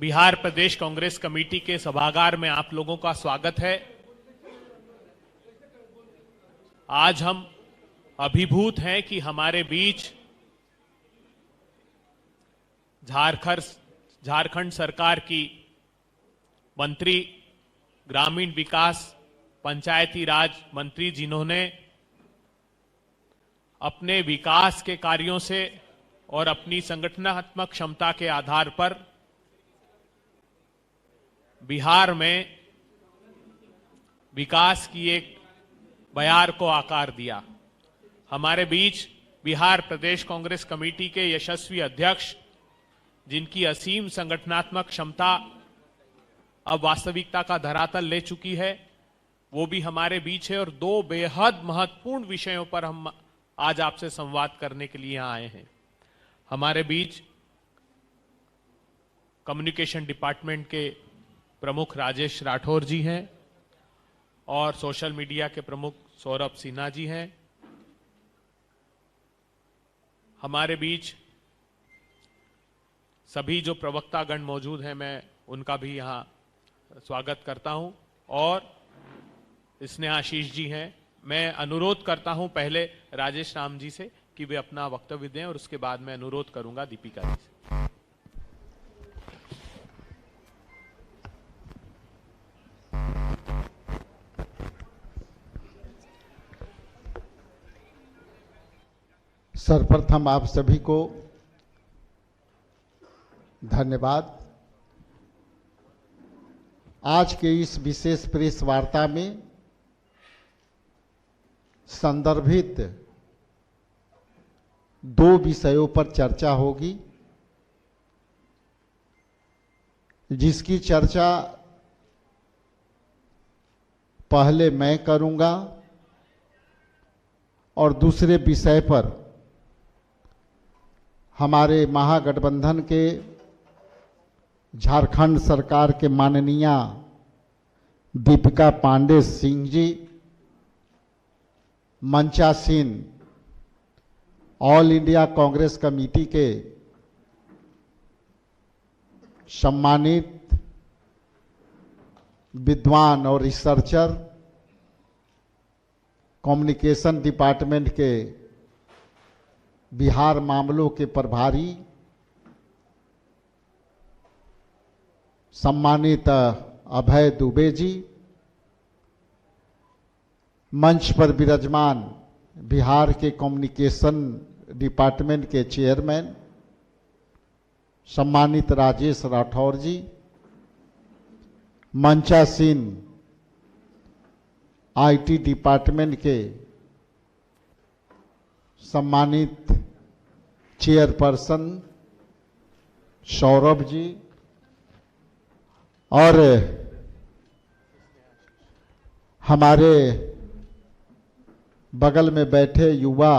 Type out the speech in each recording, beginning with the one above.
बिहार प्रदेश Congress committee के सभागार में आप लोगों का स्वागत है। आज हम अभिभूत हैं कि हमारे बीच झारखंड सरकार की मंत्री, ग्रामीण विकास, पंचायती राज मंत्री, जिन्होंने अपने विकास के कार्यों से और अपनी संगठनात्मक क्षमता के आधार पर बिहार में विकास की एक बयार को आकार दिया। हमारे बीच बिहार प्रदेश कांग्रेस कमेटी के यशस्वी अध्यक्ष, जिनकी असीम संगठनात्मक क्षमता अब वास्तविकता का धरातल ले चुकी है, वो भी हमारे बीच है और दो बेहद महत्वपूर्ण विषयों पर हम आज आपसे संवाद करने के लिए आए हैं। हमारे बीच कम्युनिकेशन डिपार्टमेंट के प्रमुख राजेश राठौर जी हैं और सोशल मीडिया के प्रमुख सौरभ सिन्हा जी हैं। हमारे बीच सभी जो प्रवक्तागण मौजूद हैं, मैं उनका भी यहां स्वागत करता हूं और स्नेहाशीष जी हैं। मैं अनुरोध करता हूं पहले राजेश राम जी से कि वे अपना वक्तव्य दें और उसके बाद मैं अनुरोध करूंगा दीपिका जी से। सर्वप्रथम आप सभी को धन्यवाद। आज के इस विशेष प्रेस वार्ता में संदर्भित दो विषयों पर चर्चा होगी, जिसकी चर्चा पहले मैं करूंगा और दूसरे विषय पर हमारे महागठबंधन के झारखंड सरकार के माननीय Deepika Pandey Singh ji, मंचासीन all India Congress committee के सम्मानित विद्वान और रिसर्चर, कम्युनिकेशन डिपार्टमेंट के बिहार मामलों के प्रभारी, सम्मानित अभय दुबे जी, मंच पर विराजमान बिहार के कम्युनिकेशन डिपार्टमेंट के चेयरमैन सम्मानित राजेश राठौर जी, मंचासीन आईटी डिपार्टमेंट के सम्मानित चेयरपर्सन सौरभ जी और हमारे बगल में बैठे युवा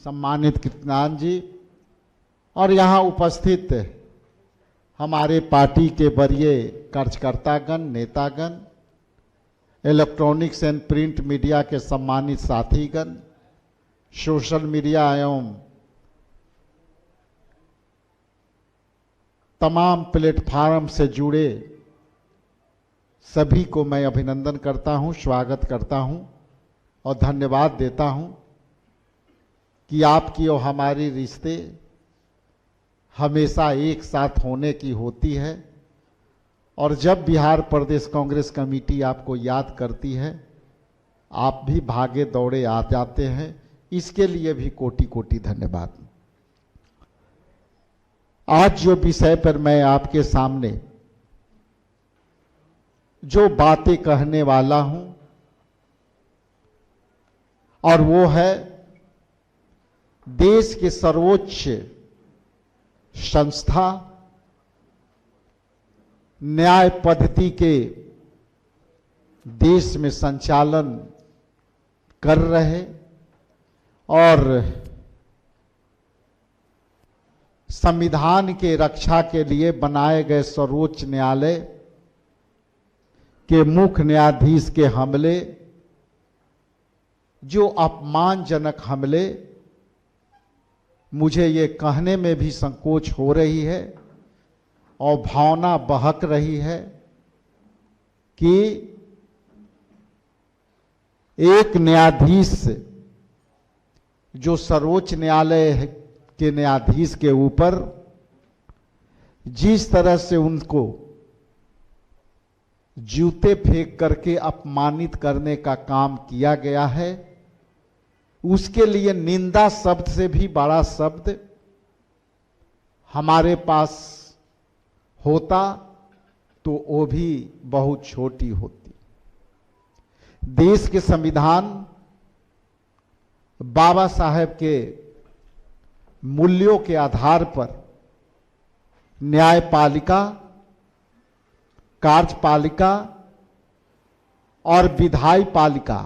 सम्मानित कृष्णान जी और यहाँ उपस्थित हमारे पार्टी के वरीय कार्यकर्तागण, नेतागण, इलेक्ट्रॉनिक्स एंड प्रिंट मीडिया के सम्मानित साथीगण, सोशल मीडिया एवं तमाम प्लेटफार्म से जुड़े सभी को मैं अभिनंदन करता हूं, स्वागत करता हूं और धन्यवाद देता हूं कि आपकी और हमारी रिश्ते हमेशा एक साथ होने की होती है और जब बिहार प्रदेश कांग्रेस कमेटी आपको याद करती है, आप भी भागे दौड़े आ जाते हैं। इसके लिए भी कोटि कोटि धन्यवाद। आज जो विषय पर मैं आपके सामने जो बातें कहने वाला हूं और वो है देश के सर्वोच्च संस्था न्याय पद्धति के देश में संचालन कर रहे और संविधान के रक्षा के लिए बनाए गए सर्वोच्च न्यायालय के मुख्य न्यायाधीश के हमले, जो अपमानजनक हमले, मुझे ये कहने में भी संकोच हो रही है और भावना बहक रही है कि एक न्यायाधीश जो सर्वोच्च न्यायालय के न्यायाधीश के ऊपर जिस तरह से उनको जूते फेंक करके अपमानित करने का काम किया गया है, उसके लिए निंदा शब्द से भी बड़ा शब्द हमारे पास होता तो वो भी बहुत छोटी होती। देश के संविधान बाबा साहेब के मूल्यों के आधार पर न्यायपालिका, कार्यपालिका और विधायी पालिका,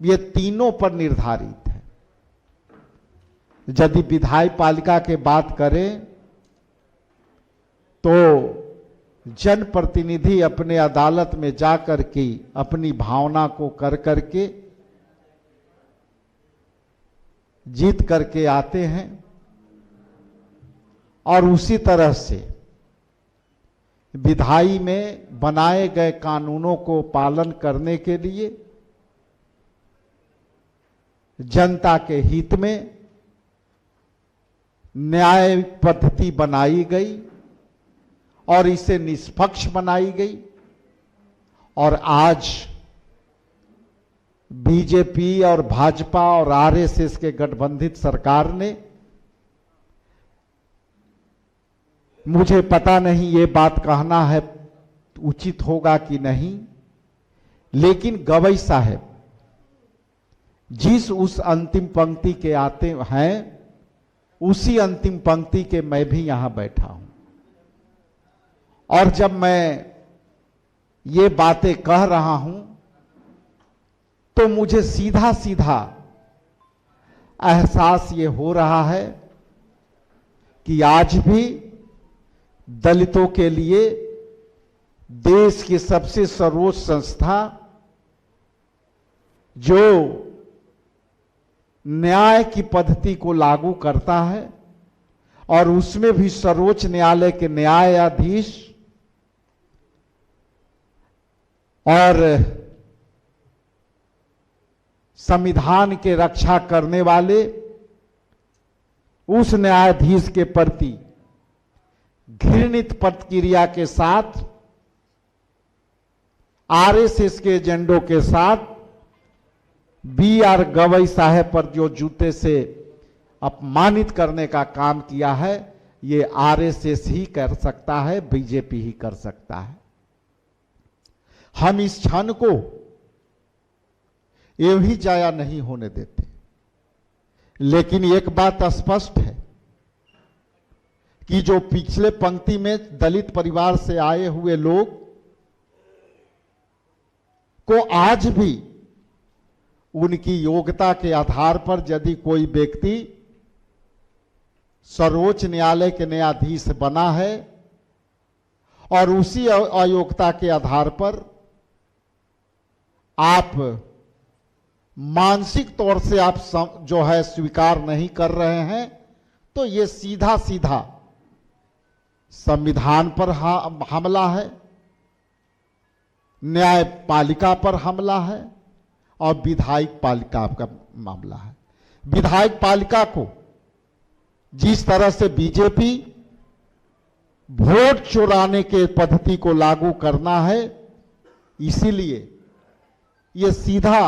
ये तीनों पर निर्धारित है। यदि विधायी पालिका के बात करें तो जनप्रतिनिधि अपने अदालत में जाकर के अपनी भावना को कर करके जीत करके आते हैं और उसी तरह से विधायी में बनाए गए कानूनों को पालन करने के लिए जनता के हित में न्याय पद्धति बनाई गई और इसे निष्पक्ष बनाई गई। और आज बीजेपी और भाजपा और आरएसएस के गठबंधित सरकार ने, मुझे पता नहीं ये बात कहना है उचित होगा कि नहीं, लेकिन गवई साहब जिस उस अंतिम पंक्ति के आते हैं, उसी अंतिम पंक्ति के मैं भी यहां बैठा हूं। और जब मैं ये बातें कह रहा हूं तो मुझे सीधा सीधा एहसास ये हो रहा है कि आज भी दलितों के लिए देश की सबसे सर्वोच्च संस्था जो न्याय की पद्धति को लागू करता है और उसमें भी सर्वोच्च न्यायालय के न्यायाधीश और संविधान के रक्षा करने वाले उस न्यायाधीश के प्रति घृणित प्रतिक्रिया के साथ आरएसएस के एजेंडों के साथ बी.आर. गवई साहब पर जो जूते से अपमानित करने का काम किया है, ये आरएसएस ही कर सकता है, बीजेपी ही कर सकता है। हम इस क्षण को ये भी जाया नहीं होने देते। लेकिन एक बात स्पष्ट है कि जो पिछले पंक्ति में दलित परिवार से आए हुए लोग को आज भी उनकी योग्यता के आधार पर यदि कोई व्यक्ति सर्वोच्च न्यायालय के न्यायाधीश बना है और उसी अयोग्यता के आधार पर आप मानसिक तौर से आप जो है स्वीकार नहीं कर रहे हैं, तो ये सीधा सीधा संविधान पर हमला है, न्यायपालिका पर हमला है और विधायक पालिका का मामला है। विधायक पालिका को जिस तरह से बीजेपी वोट चुराने के पद्धति को लागू करना है, इसीलिए ये सीधा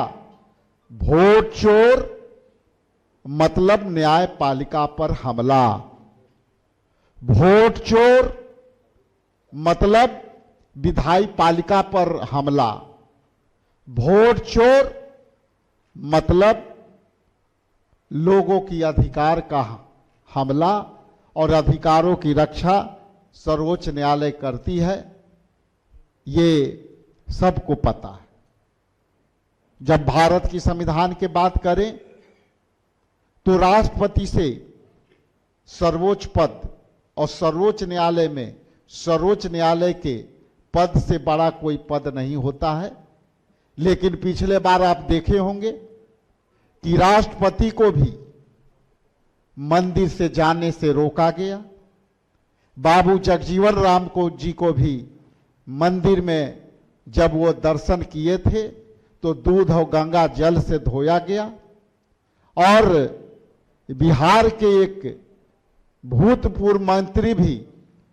वोट चोर मतलब न्यायपालिका पर हमला, वोट चोर मतलब विधायी पालिका पर हमला, वोट चोर मतलब लोगों की अधिकार का हमला और अधिकारों की रक्षा सर्वोच्च न्यायालय करती है, ये सबको पता है। जब भारत की संविधान की बात करें तो राष्ट्रपति से सर्वोच्च पद और सर्वोच्च न्यायालय में सर्वोच्च न्यायालय के पद से बड़ा कोई पद नहीं होता है। लेकिन पिछले बार आप देखे होंगे कि राष्ट्रपति को भी मंदिर से जाने से रोका गया, बाबू जगजीवन राम को जी को भी मंदिर में जब वो दर्शन किए थे तो दूध और गंगा जल से धोया गया। और बिहार के एक भूतपूर्व मंत्री भी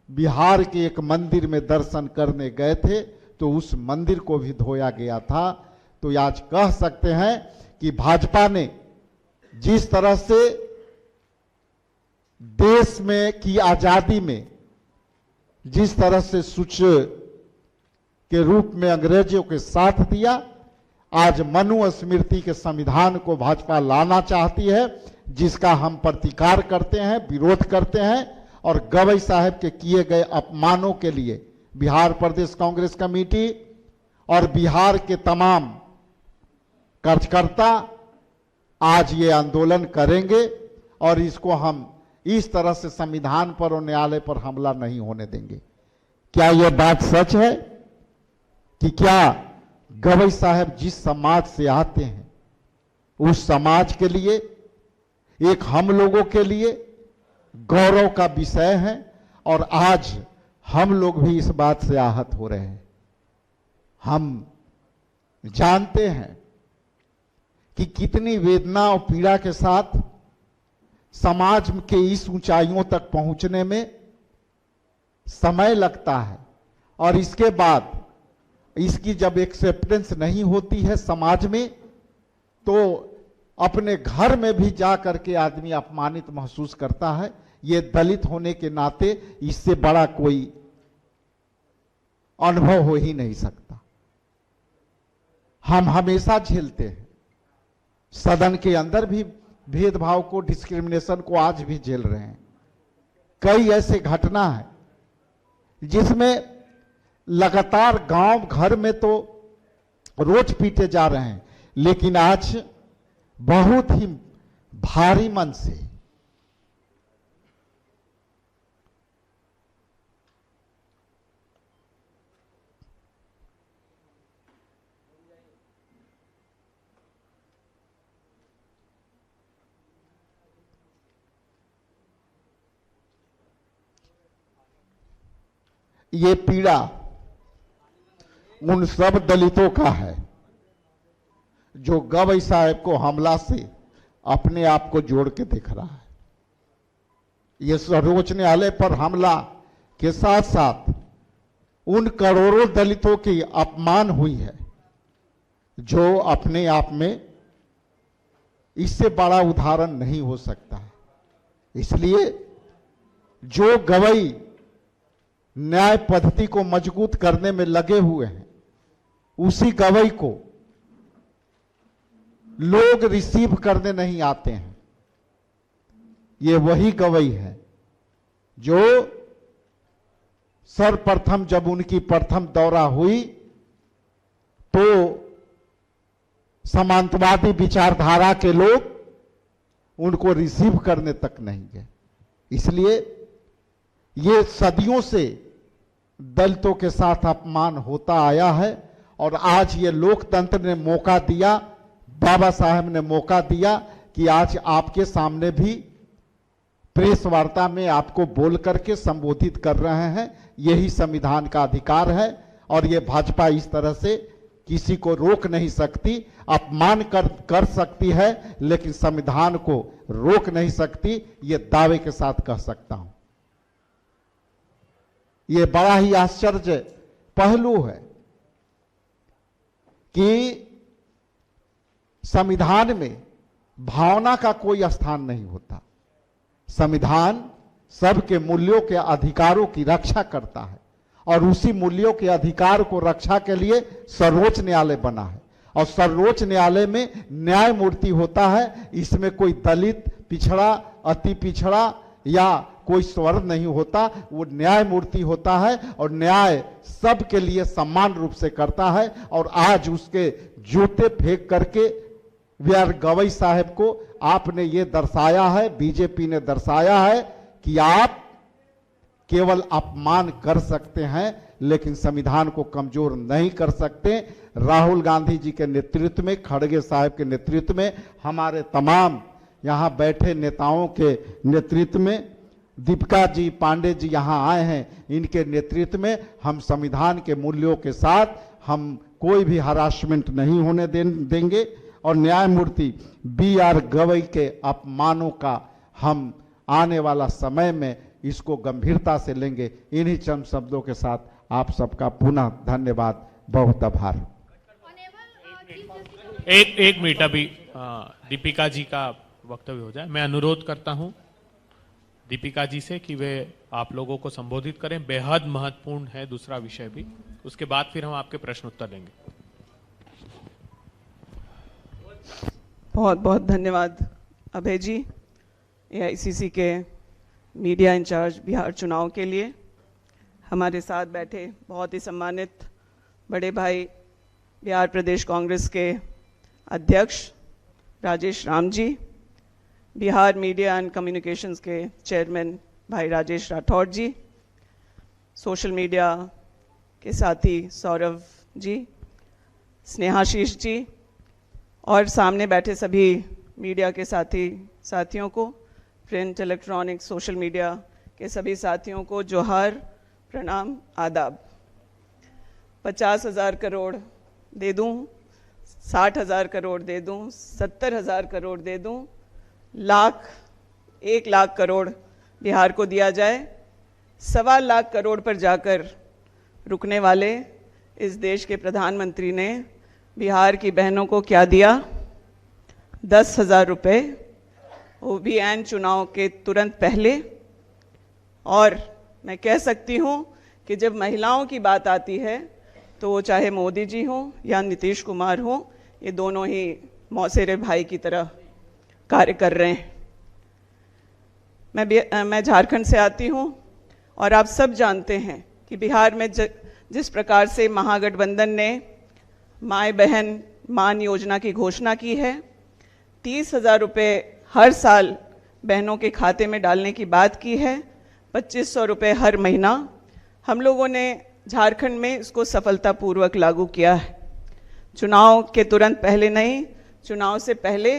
बिहार के एक मंदिर में दर्शन करने गए थे तो उस मंदिर को भी धोया गया था। तो आज कह सकते हैं कि भाजपा ने जिस तरह से देश में की आजादी में जिस तरह से सूच के रूप में अंग्रेजों के साथ दिया, आज मनुस्मृति के संविधान को भाजपा लाना चाहती है, जिसका हम प्रतिकार करते हैं, विरोध करते हैं। और गवई साहब के किए गए अपमानों के लिए बिहार प्रदेश कांग्रेस कमेटी और बिहार के तमाम कार्यकर्ता आज ये आंदोलन करेंगे और इसको हम इस तरह से संविधान पर और न्यायालय पर हमला नहीं होने देंगे। क्या यह बात सच है कि क्या गवई साहब जिस समाज से आते हैं उस समाज के लिए, एक हम लोगों के लिए गौरव का विषय है और आज हम लोग भी इस बात से आहत हो रहे हैं। हम जानते हैं कि कितनी वेदना और पीड़ा के साथ समाज के इस ऊंचाइयों तक पहुंचने में समय लगता है और इसके बाद इसकी जब एक्सेप्टेंस नहीं होती है समाज में तो अपने घर में भी जा करके आदमी अपमानित महसूस करता है। ये दलित होने के नाते इससे बड़ा कोई अनुभव हो ही नहीं सकता। हम हमेशा झेलते हैं, सदन के अंदर भी भेदभाव को, डिस्क्रिमिनेशन को आज भी झेल रहे हैं। कई ऐसे घटना है जिसमें लगातार गांव घर में तो रोज पीटे जा रहे हैं, लेकिन आज बहुत ही भारी मन से ये पीड़ा उन सब दलितों का है जो गवई साहब को हमला से अपने आप को जोड़ के देख रहा है। ये सर्वोच्च न्यायालय पर हमला के साथ साथ उन करोड़ों दलितों की अपमान हुई है जो अपने आप में इससे बड़ा उदाहरण नहीं हो सकता है। इसलिए जो गवई न्याय पद्धति को मजबूत करने में लगे हुए हैं उसी गवई को लोग रिसीव करने नहीं आते हैं। ये वही गवई है जो सर्वप्रथम जब उनकी प्रथम दौरा हुई तो समांतवादी विचारधारा के लोग उनको रिसीव करने तक नहीं गए। इसलिए ये सदियों से दलितों के साथ अपमान होता आया है और आज ये लोकतंत्र ने मौका दिया, बाबा साहब ने मौका दिया कि आज आपके सामने भी प्रेस वार्ता में आपको बोल करके संबोधित कर रहे हैं। यही संविधान का अधिकार है और ये भाजपा इस तरह से किसी को रोक नहीं सकती, अपमान कर सकती है लेकिन संविधान को रोक नहीं सकती। ये दावे के साथ कह सकता हूं। ये बड़ा ही आश्चर्य पहलू है कि संविधान में भावना का कोई स्थान नहीं होता। संविधान सबके मूल्यों के अधिकारों की रक्षा करता है और उसी मूल्यों के अधिकार को रक्षा के लिए सर्वोच्च न्यायालय बना है और सर्वोच्च न्यायालय में न्यायमूर्ति होता है। इसमें कोई दलित, पिछड़ा, अति पिछड़ा या कोई स्वर्ण नहीं होता, वो न्यायमूर्ति होता है और न्याय सबके लिए समान रूप से करता है। और आज उसके जूते फेंक करके वीआर गवई साहब को आपने ये दर्शाया है, बीजेपी ने दर्शाया है कि आप केवल अपमान कर सकते हैं लेकिन संविधान को कमजोर नहीं कर सकते। राहुल गांधी जी के नेतृत्व में, खड़गे साहब के नेतृत्व में, हमारे तमाम यहां बैठे नेताओं के नेतृत्व में दीपिका जी पांडे जी यहाँ आए हैं, इनके नेतृत्व में हम संविधान के मूल्यों के साथ हम कोई भी हरासमेंट नहीं होने देंगे और न्यायमूर्ति B.R. गवई के अपमानों का हम आने वाला समय में इसको गंभीरता से लेंगे। इन्हीं चंद शब्दों के साथ आप सबका पुनः धन्यवाद, बहुत आभार। एक मिनट अभी दीपिका जी का वक्तव्य हो जाए। मैं अनुरोध करता हूं दीपिका जी से कि वे आप लोगों को संबोधित करें, बेहद महत्वपूर्ण है दूसरा विषय भी, उसके बाद फिर हम आपके प्रश्न उत्तर लेंगे। बहुत बहुत धन्यवाद अभय जी, AICC के मीडिया इंचार्ज बिहार चुनाव के लिए। हमारे साथ बैठे बहुत ही सम्मानित बड़े भाई बिहार प्रदेश कांग्रेस के अध्यक्ष Rajesh Ram ji, Bihar media and communications के चेयरमैन भाई राजेश राठौड़ जी, सोशल मीडिया के साथी सौरभ जी, स्नेहाशीष जी और सामने बैठे सभी मीडिया के साथियों को, प्रिंट, इलेक्ट्रॉनिक, सोशल मीडिया के सभी साथियों को जोहार, प्रणाम, आदाब। 50,000 करोड़ दे दूं, 60,000 करोड़ दे दूं, 70,000 करोड़ दे दूं, 1 लाख करोड़ बिहार को दिया जाए, 1.25 लाख करोड़ पर जाकर रुकने वाले इस देश के प्रधानमंत्री ने बिहार की बहनों को क्या दिया? 10,000 रुपये, वो भी ऐन चुनाव के तुरंत पहले। और मैं कह सकती हूँ कि जब महिलाओं की बात आती है तो वो चाहे मोदी जी हों या नीतीश कुमार हों, ये दोनों ही मौसेरे भाई की तरह कार्य कर रहे हैं। मैं झारखंड से आती हूँ और आप सब जानते हैं कि बिहार में जिस प्रकार से महागठबंधन ने माय बहन मान योजना की घोषणा की है, 30,000 रुपये हर साल बहनों के खाते में डालने की बात की है, 2,500 रुपये हर महीना, हम लोगों ने झारखंड में इसको सफलतापूर्वक लागू किया है। चुनाव के तुरंत पहले नहीं, चुनाव से पहले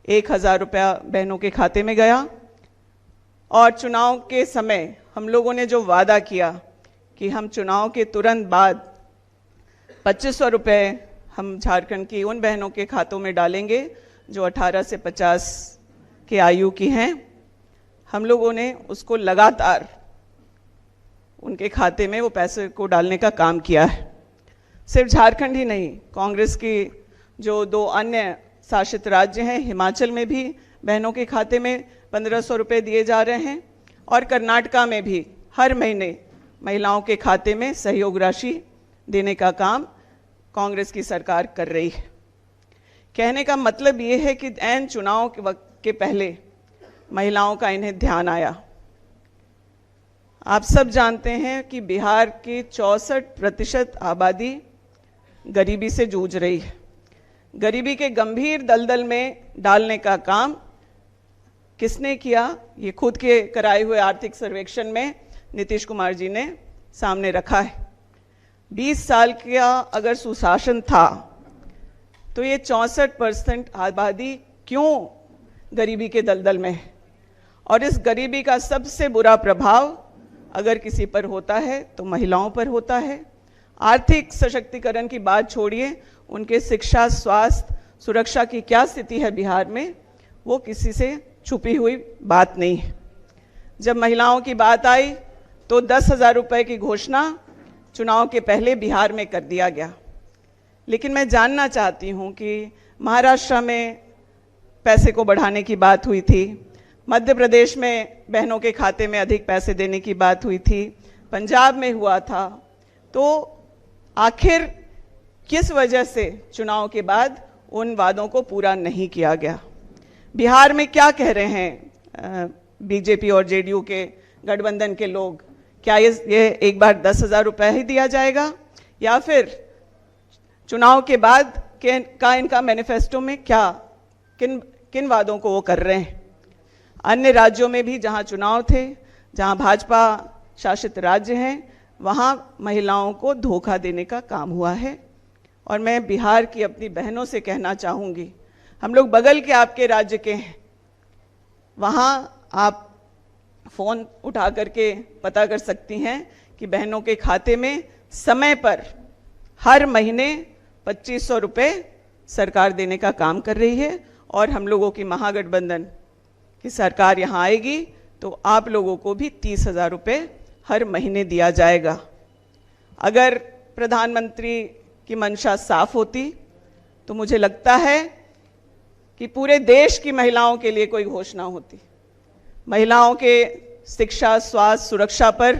1,000 रुपया बहनों के खाते में गया और चुनाव के समय हम लोगों ने जो वादा किया कि हम चुनाव के तुरंत बाद 2,500 रुपये हम झारखंड की उन बहनों के खातों में डालेंगे जो 18 से 50 के आयु की हैं, हम लोगों ने उसको लगातार उनके खाते में वो पैसे को डालने का काम किया है। सिर्फ झारखंड ही नहीं, कांग्रेस की जो 2 अन्य शासित राज्य हैं, हिमाचल में भी बहनों के खाते में 1,500 रुपये दिए जा रहे हैं और कर्नाटका में भी हर महीने महिलाओं के खाते में सहयोग राशि देने का काम कांग्रेस की सरकार कर रही है। कहने का मतलब ये है कि ऐन चुनाव के वक्त के पहले महिलाओं का इन्हें ध्यान आया। आप सब जानते हैं कि बिहार की 64% आबादी गरीबी से जूझ रही है। गरीबी के गंभीर दलदल में डालने का काम किसने किया? ये खुद के कराए हुए आर्थिक सर्वेक्षण में नीतीश कुमार जी ने सामने रखा है। 20 साल का अगर सुशासन था तो ये 64% आबादी क्यों गरीबी के दलदल में है? और इस गरीबी का सबसे बुरा प्रभाव अगर किसी पर होता है तो महिलाओं पर होता है। आर्थिक सशक्तिकरण की बात छोड़िए, उनके शिक्षा, स्वास्थ्य, सुरक्षा की क्या स्थिति है बिहार में, वो किसी से छुपी हुई बात नहीं है। जब महिलाओं की बात आई तो 10,000 रुपये की घोषणा चुनाव के पहले बिहार में कर दिया गया। लेकिन मैं जानना चाहती हूँ कि महाराष्ट्र में पैसे को बढ़ाने की बात हुई थी, मध्य प्रदेश में बहनों के खाते में अधिक पैसे देने की बात हुई थी, पंजाब में हुआ था, तो आखिर किस वजह से चुनाव के बाद उन वादों को पूरा नहीं किया गया? बिहार में क्या कह रहे हैं बीजेपी और जेडीयू के गठबंधन के लोग? क्या ये एक बार 10,000 रुपये ही दिया जाएगा या फिर चुनाव के बाद का इनका मैनिफेस्टो में क्या किन वादों को वो कर रहे हैं? अन्य राज्यों में भी जहां चुनाव थे, जहां भाजपा शासित राज्य हैं, वहां महिलाओं को धोखा देने का काम हुआ है। और मैं बिहार की अपनी बहनों से कहना चाहूँगी, हम लोग बगल के आपके राज्य के हैं, वहाँ आप फ़ोन उठा करके पता कर सकती हैं कि बहनों के खाते में समय पर हर महीने 2500 रुपये सरकार देने का काम कर रही है। और हम लोगों की महागठबंधन की सरकार यहाँ आएगी तो आप लोगों को भी 30,000 रुपये हर महीने दिया जाएगा। अगर प्रधानमंत्री की मंशा साफ होती तो मुझे लगता है कि पूरे देश की महिलाओं के लिए कोई घोषणा होती। महिलाओं के शिक्षा, स्वास्थ्य, सुरक्षा पर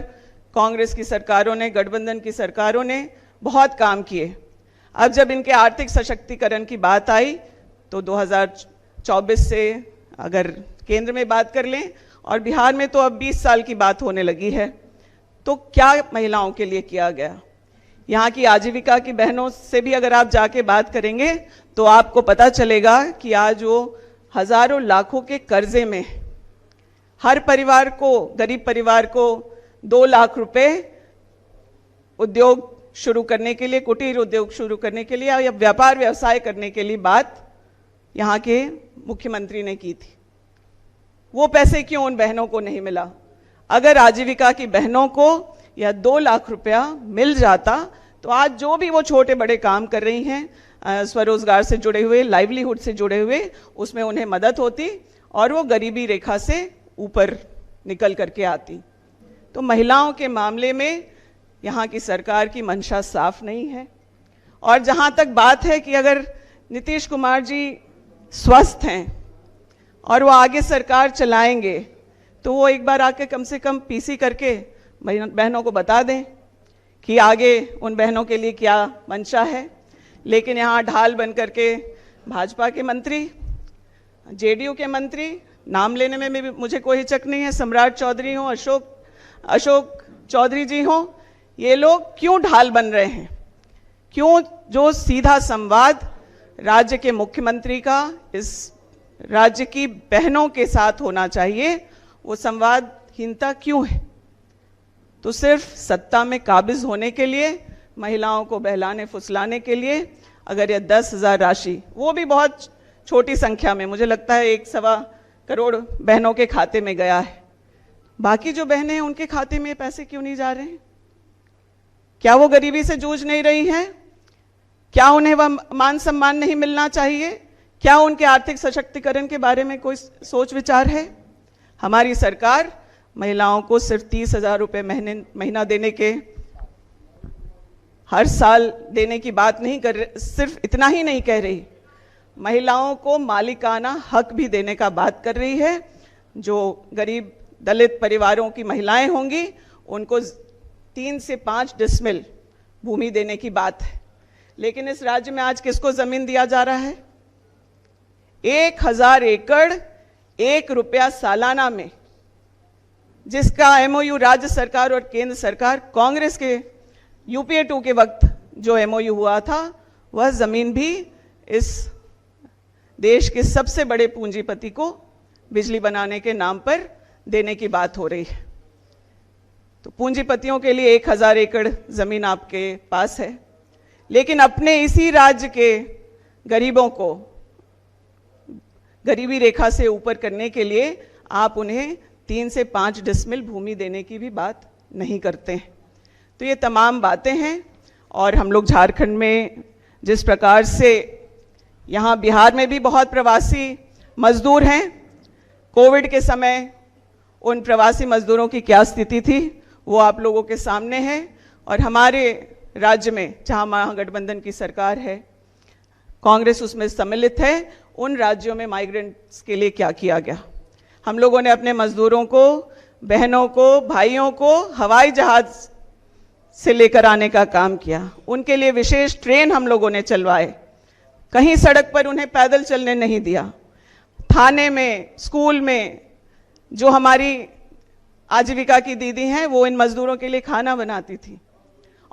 कांग्रेस की सरकारों ने, गठबंधन की सरकारों ने बहुत काम किए। अब जब इनके आर्थिक सशक्तिकरण की बात आई तो 2024 से अगर केंद्र में बात कर लें और बिहार में तो अब 20 साल की बात होने लगी है, तो क्या महिलाओं के लिए किया गया। यहाँ की आजीविका की बहनों से भी अगर आप जाके बात करेंगे तो आपको पता चलेगा कि आज वो हजारों लाखों के कर्जे में, हर परिवार को, गरीब परिवार को 2 लाख रुपए उद्योग शुरू करने के लिए, कुटीर उद्योग शुरू करने के लिए या व्यापार व्यवसाय करने के लिए बात यहाँ के मुख्यमंत्री ने की थी। वो पैसे क्यों उन बहनों को नहीं मिला? अगर आजीविका की बहनों को यह 2 लाख रुपया मिल जाता तो आज जो भी वो छोटे बड़े काम कर रही हैं, स्वरोजगार से जुड़े हुए, लाइवलीहुड से जुड़े हुए, उसमें उन्हें मदद होती और वो गरीबी रेखा से ऊपर निकल करके आती। तो महिलाओं के मामले में यहाँ की सरकार की मंशा साफ नहीं है। और जहाँ तक बात है कि अगर नीतीश कुमार जी स्वस्थ हैं और वो आगे सरकार चलाएंगे तो वो एक बार आके कम से कम पीसी करके बहनों को बता दें कि आगे उन बहनों के लिए क्या मंशा है। लेकिन यहाँ ढाल बन करके भाजपा के मंत्री, जेडीयू के मंत्री, नाम लेने में भी मुझे कोई हिचक नहीं है, सम्राट चौधरी हो, अशोक चौधरी जी हो, ये लोग क्यों ढाल बन रहे हैं? क्यों जो सीधा संवाद राज्य के मुख्यमंत्री का इस राज्य की बहनों के साथ होना चाहिए, वो संवादहीनता क्यों है? तो सिर्फ सत्ता में काबिज होने के लिए, महिलाओं को बहलाने फुसलाने के लिए अगर यह 10,000 राशि, वो भी बहुत छोटी संख्या में, मुझे लगता है 1.25 करोड़ बहनों के खाते में गया है, बाकी जो बहनें हैं उनके खाते में पैसे क्यों नहीं जा रहे हैं? क्या वो गरीबी से जूझ नहीं रही हैं? क्या उन्हें वह मान सम्मान नहीं मिलना चाहिए? क्या उनके आर्थिक सशक्तिकरण के बारे में कोई सोच विचार है? हमारी सरकार महिलाओं को सिर्फ 30,000 रुपये महीना देने के, हर साल देने की बात नहीं कर रही, सिर्फ इतना ही नहीं कह रही, महिलाओं को मालिकाना हक भी देने का बात कर रही है। जो गरीब दलित परिवारों की महिलाएं होंगी उनको 3 से 5 डिसमिल भूमि देने की बात है। लेकिन इस राज्य में आज किसको जमीन दिया जा रहा है? 1000 एकड़ 1 रुपया सालाना में, जिसका एमओयू राज्य सरकार और केंद्र सरकार, कांग्रेस के यूपीए 2 के वक्त जो एमओयू हुआ था, वह जमीन भी इस देश के सबसे बड़े पूंजीपति को बिजली बनाने के नाम पर देने की बात हो रही है। तो पूंजीपतियों के लिए 1000 एकड़ जमीन आपके पास है, लेकिन अपने इसी राज्य के गरीबों को गरीबी रेखा से ऊपर करने के लिए आप उन्हें 3 से 5 डिसमिल भूमि देने की भी बात नहीं करते हैं। तो ये तमाम बातें हैं। और हम लोग झारखंड में जिस प्रकार से, यहाँ बिहार में भी बहुत प्रवासी मजदूर हैं, कोविड के समय उन प्रवासी मजदूरों की क्या स्थिति थी वो आप लोगों के सामने है। और हमारे राज्य में जहाँ महागठबंधन की सरकार है, कांग्रेस उसमें सम्मिलित है, उन राज्यों में माइग्रेंट्स के लिए क्या किया गया। हम लोगों ने अपने मजदूरों को, बहनों को, भाइयों को हवाई जहाज से लेकर आने का काम किया। उनके लिए विशेष ट्रेन हम लोगों ने चलवाए, कहीं सड़क पर उन्हें पैदल चलने नहीं दिया। थाने में, स्कूल में जो हमारी आजीविका की दीदी हैं वो इन मजदूरों के लिए खाना बनाती थी।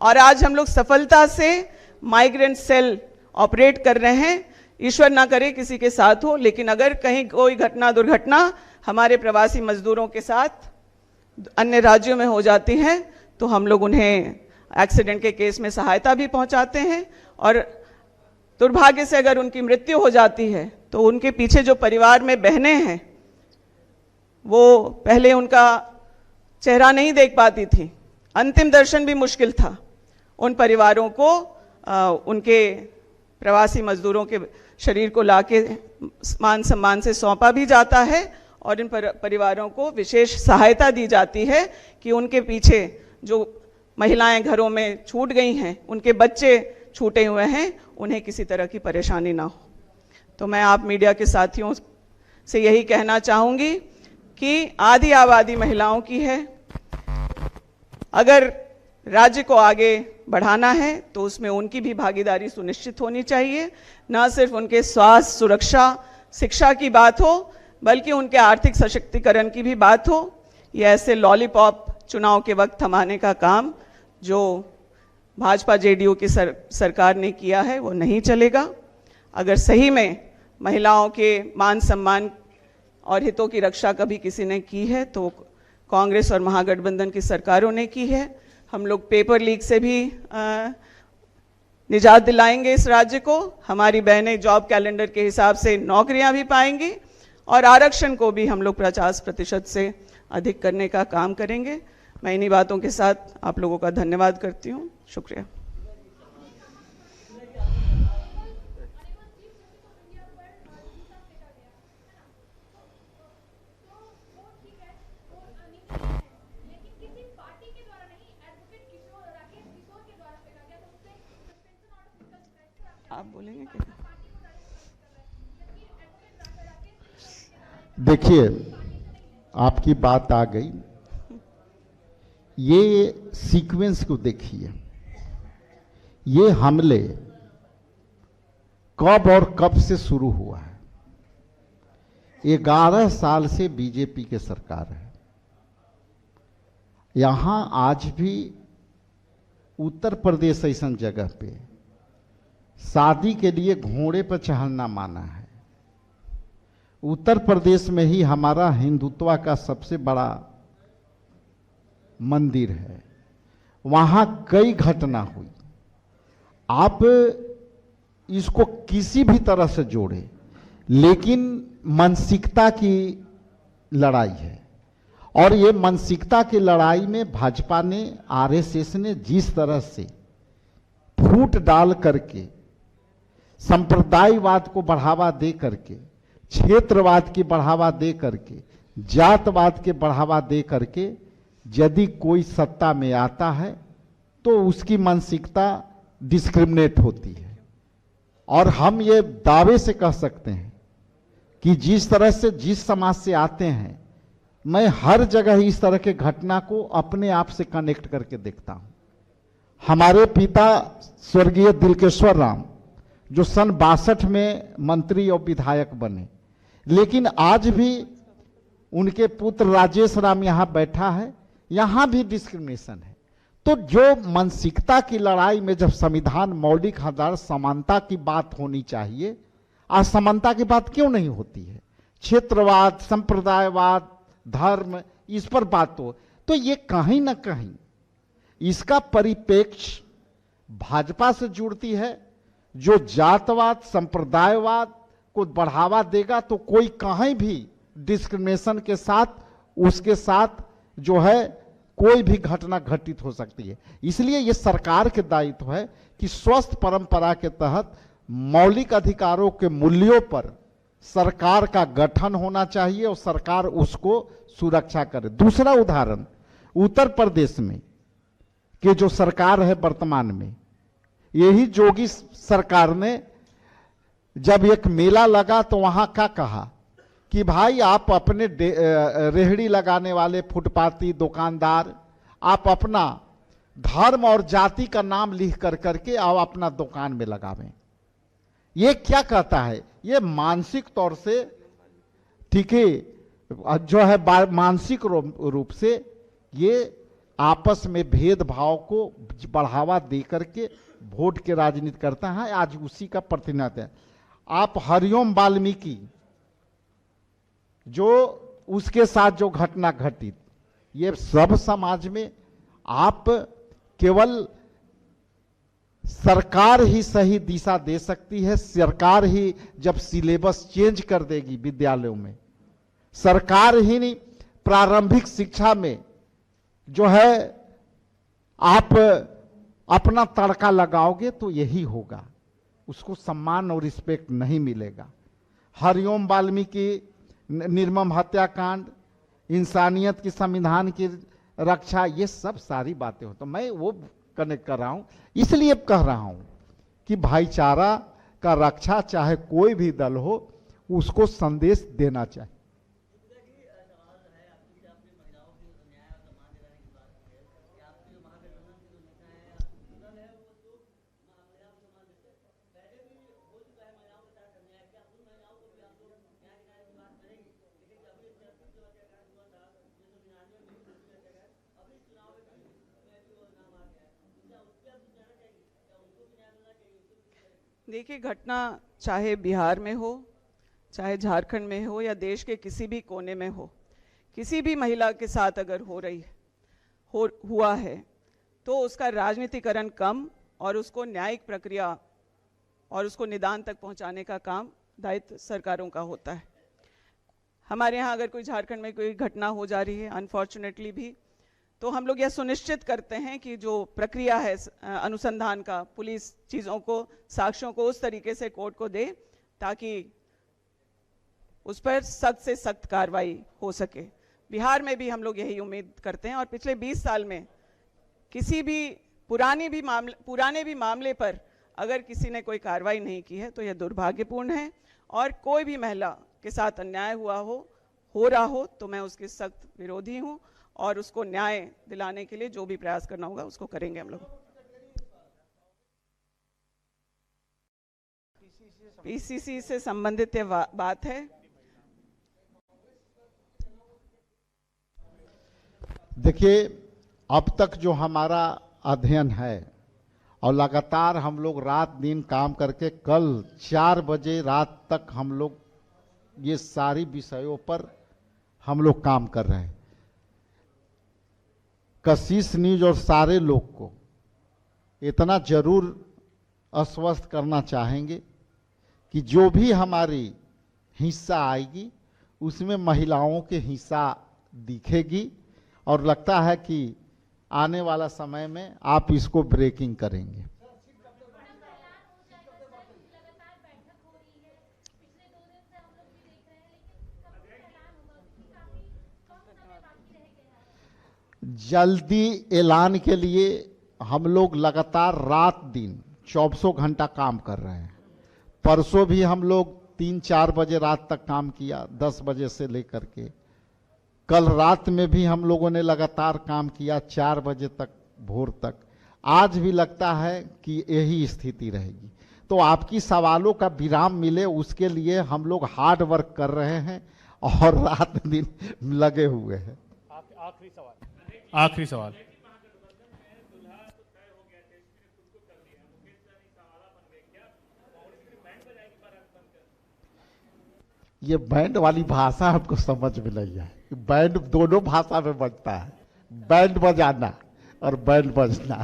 और आज हम लोग सफलता से माइग्रेंट सेल ऑपरेट कर रहे हैं। ईश्वर ना करे किसी के साथ हो, लेकिन अगर कहीं कोई घटना दुर्घटना हमारे प्रवासी मजदूरों के साथ अन्य राज्यों में हो जाती है तो हम लोग उन्हें एक्सीडेंट के केस में सहायता भी पहुंचाते हैं। और दुर्भाग्य से अगर उनकी मृत्यु हो जाती है तो उनके पीछे जो परिवार में बहनें हैं वो पहले उनका चेहरा नहीं देख पाती थी, अंतिम दर्शन भी मुश्किल था। उन परिवारों को उनके प्रवासी मजदूरों के शरीर को लाके मान सम्मान से सौंपा भी जाता है और इन परिवारों को विशेष सहायता दी जाती है कि उनके पीछे जो महिलाएं घरों में छूट गई हैं, उनके बच्चे छूटे हुए हैं, उन्हें किसी तरह की परेशानी ना हो। तो मैं आप मीडिया के साथियों से यही कहना चाहूँगी कि आधी आबादी महिलाओं की है। अगर राज्य को आगे बढ़ाना है तो उसमें उनकी भी भागीदारी सुनिश्चित होनी चाहिए। न सिर्फ उनके स्वास्थ्य, सुरक्षा, शिक्षा की बात हो, बल्कि उनके आर्थिक सशक्तिकरण की भी बात हो। ये ऐसे लॉलीपॉप चुनाव के वक्त थमाने का काम जो भाजपा जेडीयू की सरकार ने किया है वो नहीं चलेगा। अगर सही में महिलाओं के मान सम्मान और हितों की रक्षा कभी किसी ने की है तो कांग्रेस और महागठबंधन की सरकारों ने की है। हम लोग पेपर लीक से भी निजात दिलाएंगे इस राज्य को। हमारी बहनें जॉब कैलेंडर के हिसाब से नौकरियां भी पाएंगी और आरक्षण को भी हम लोग 50% से अधिक करने का काम करेंगे। मैं इन्हीं बातों के साथ आप लोगों का धन्यवाद करती हूँ। शुक्रिया। आप बोलेंगे क्या? देखिए, आपकी बात आ गई। ये सीक्वेंस को देखिए, ये हमले कब और कब से शुरू हुआ है। 11 साल से बीजेपी की सरकार है। यहां आज भी उत्तर प्रदेश ऐसा जगह पे शादी के लिए घोड़े पर चढ़ना माना है। उत्तर प्रदेश में ही हमारा हिंदुत्व का सबसे बड़ा मंदिर है। वहां कई घटना हुई। आप इसको किसी भी तरह से जोड़े, लेकिन मानसिकता की लड़ाई है। और ये मानसिकता की लड़ाई में भाजपा ने, आरएसएस ने जिस तरह से फूट डाल करके संप्रदायवाद को बढ़ावा दे करके, क्षेत्रवाद की बढ़ावा दे करके, जातवाद के बढ़ावा दे करके यदि कोई सत्ता में आता है तो उसकी मानसिकता डिस्क्रिमिनेट होती है। और हम ये दावे से कह सकते हैं कि जिस तरह से जिस समाज से आते हैं, मैं हर जगह इस तरह के घटना को अपने आप से कनेक्ट करके देखता हूं। हमारे पिता स्वर्गीय दिलकेश्वर राम जो सन 62 में मंत्री और विधायक बने, लेकिन आज भी उनके पुत्र राजेश राम यहां बैठा है, यहां भी डिस्क्रिमिनेशन है। तो जो मानसिकता की लड़ाई में जब संविधान मौलिक आधार समानता की बात होनी चाहिए, असमानता की बात क्यों नहीं होती है? क्षेत्रवाद, संप्रदायवाद, धर्म, इस पर बात हो तो ये कहीं ना कहीं इसका परिप्रेक्ष्य भाजपा से जुड़ती है, जो जातवाद, संप्रदायवाद को बढ़ावा देगा तो कोई कहीं भी डिस्क्रिमिनेशन के साथ, उसके साथ जो है कोई भी घटना घटित हो सकती है। इसलिए यह सरकार के दायित्व है कि स्वस्थ परंपरा के तहत मौलिक अधिकारों के मूल्यों पर सरकार का गठन होना चाहिए और सरकार उसको सुरक्षा करे। दूसरा उदाहरण, उत्तर प्रदेश में कि जो सरकार है वर्तमान में, यही योगी सरकार ने जब एक मेला लगा तो वहां क्या कहा कि भाई आप अपने रेहड़ी लगाने वाले फुटपाती दुकानदार, आप अपना धर्म और जाति का नाम लिख कर करके आप अपना दुकान में लगावें। ये क्या कहता है? ये मानसिक तौर से, ठीक है, जो है मानसिक रूप से ये आपस में भेदभाव को बढ़ावा दे करके वोट के राजनीति करता है। आज उसी का प्रतिनिधित्व है। आप हरिओम वाल्मीकि, जो उसके साथ जो घटना घटित, ये सब समाज में आप केवल सरकार ही सही दिशा दे सकती है। सरकार ही जब सिलेबस चेंज कर देगी विद्यालयों में, सरकार ही नहीं, प्रारंभिक शिक्षा में जो है आप अपना तड़का लगाओगे तो यही होगा, उसको सम्मान और रिस्पेक्ट नहीं मिलेगा। हरिओम वाल्मीकि निर्मम हत्याकांड, इंसानियत की संविधान की रक्षा, ये सब सारी बातें हो, तो मैं वो कनेक्ट कर रहा हूं, इसलिए कह रहा हूं कि भाईचारा का रक्षा चाहे कोई भी दल हो, उसको संदेश देना चाहिए। देखिए, घटना चाहे बिहार में हो, चाहे झारखंड में हो, या देश के किसी भी कोने में हो, किसी भी महिला के साथ अगर हुआ है तो उसका राजनीतिकरण कम और उसको न्यायिक प्रक्रिया और उसको निदान तक पहुंचाने का काम दायित्व सरकारों का होता है। हमारे यहाँ अगर कोई झारखंड में कोई घटना हो जा रही है, अनफॉर्चुनेटली भी, तो हम लोग यह सुनिश्चित करते हैं कि जो प्रक्रिया है अनुसंधान का, पुलिस चीज़ों को, साक्ष्यों को उस तरीके से कोर्ट को दे ताकि उस पर सख्त से सख्त कार्रवाई हो सके। बिहार में भी हम लोग यही उम्मीद करते हैं, और पिछले 20 साल में किसी भी पुराने भी मामले पर अगर किसी ने कोई कार्रवाई नहीं की है तो यह दुर्भाग्यपूर्ण है, और कोई भी महिला के साथ अन्याय हो रहा हो तो मैं उसकी सख्त विरोधी हूं, और उसको न्याय दिलाने के लिए जो भी प्रयास करना होगा उसको करेंगे हम लोग। पीसीसी से संबंधित ये बात है। देखिए, अब तक जो हमारा अध्ययन है, और लगातार हम लोग रात दिन काम करके कल 4 बजे रात तक हम लोग ये सारी विषयों पर हम लोग काम कर रहे हैं। कशिश न्यूज और सारे लोग को इतना जरूर आश्वस्त करना चाहेंगे कि जो भी हमारी हिस्सा आएगी उसमें महिलाओं के हिस्सा दिखेगी, और लगता है कि आने वाला समय में आप इसको ब्रेकिंग करेंगे। जल्दी ऐलान के लिए हम लोग लगातार रात दिन 24 घंटा काम कर रहे हैं। परसों भी हम लोग 3-4 बजे रात तक काम किया, 10 बजे से लेकर के। कल रात में भी हम लोगों ने लगातार काम किया 4 बजे तक, भोर तक। आज भी लगता है कि यही स्थिति रहेगी। तो आपकी सवालों का विराम मिले उसके लिए हम लोग हार्ड वर्क कर रहे हैं और रात दिन लगे हुए हैं। आखिरी सवाल। ये बैंड वाली भाषा हमको समझ में नहीं है। बैंड दोनों भाषा में बजता है, बैंड बजाना और बैंड बजना।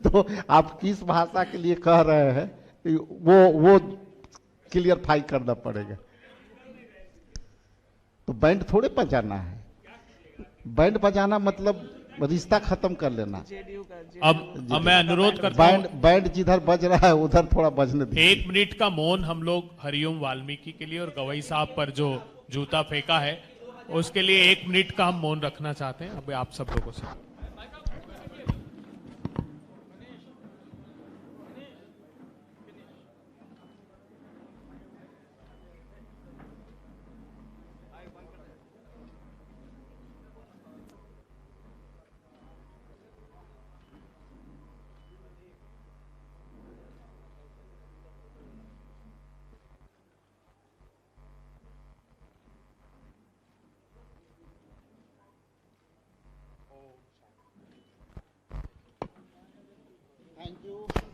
तो आप किस भाषा के लिए कह रहे हैं वो क्लियरफाई करना पड़ेगा। तो बैंड थोड़े बजाना है, बैंड बजाना मतलब रिश्ता खत्म कर लेना। अब मैं अनुरोध करता हूं, बैंड जिधर बज रहा है उधर थोड़ा बजने दीजिए। 1 मिनट का मौन हम लोग हरिओम वाल्मीकि के लिए और गवई साहब पर जो जूता फेंका है उसके लिए 1 मिनट का हम मौन रखना चाहते हैं। अब आप सब लोगों से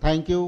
थैंक यू।